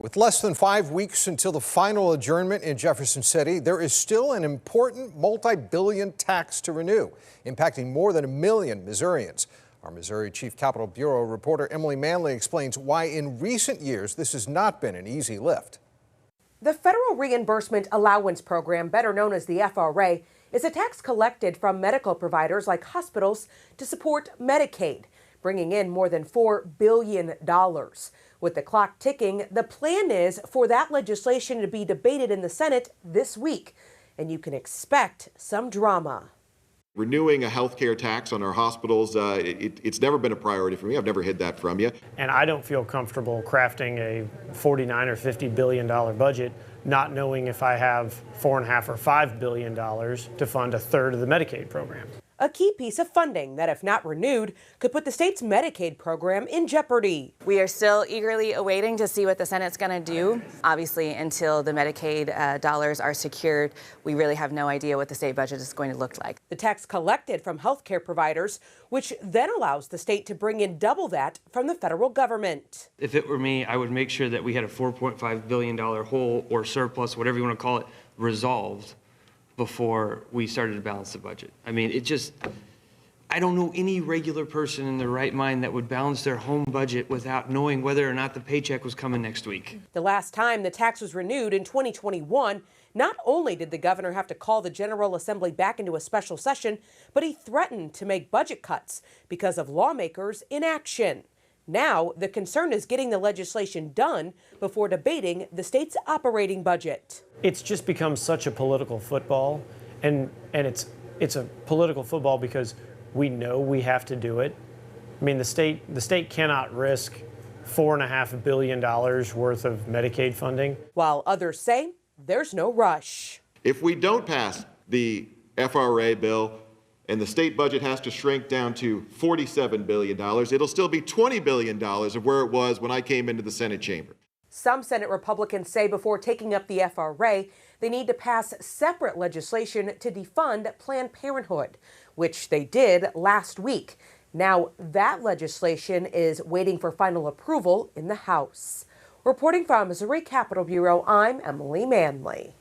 With less than 5 weeks until the final adjournment in Jefferson City, there is still an important multi-billion tax to renew, impacting more than 1 million Missourians. Our Missouri Chief Capitol Bureau reporter Emily Manley explains why in recent years this has not been an easy lift. The Federal Reimbursement Allowance Program, better known as the FRA, is a tax collected from medical providers like hospitals to support Medicaid, bringing in more than $4 billion. With the clock ticking, the plan is for that legislation to be debated in the Senate this week, and you can expect some drama. Renewing a healthcare tax on our hospitals, it's never been a priority for me. I've never hid that from you. And I don't feel comfortable crafting a $49 or $50 billion budget, not knowing if I have $4.5 or $5 billion to fund a third of the Medicaid program. A key piece of funding that, if not renewed, could put the state's Medicaid program in jeopardy. We are still eagerly awaiting to see what the Senate's going to do. Obviously, until the Medicaid dollars are secured, we really have no idea what the state budget is going to look like. The tax collected from healthcare providers, which then allows the state to bring in double that from the federal government. If it were me, I would make sure that we had a $4.5 billion hole or surplus, whatever you want to call it, resolved before we started to balance the budget. I mean, I don't know any regular person in their right mind that would balance their home budget without knowing whether or not the paycheck was coming next week. The last time the tax was renewed in 2021, not only did the governor have to call the General Assembly back into a special session, but he threatened to make budget cuts because of lawmakers' inaction. Now, the concern is getting the legislation done before debating the state's operating budget. It's just become such a political football, and it's a political football because we know we have to do it. I mean, the state cannot risk $4.5 billion worth of Medicaid funding. While others say there's no rush. If we don't pass the FRA bill and the state budget has to shrink down to $47 billion, it'll still be $20 billion of where it was when I came into the Senate chamber. Some Senate Republicans say before taking up the FRA, they need to pass separate legislation to defund Planned Parenthood, which they did last week. Now that legislation is waiting for final approval in the House. Reporting from Missouri Capitol Bureau, I'm Emily Manley.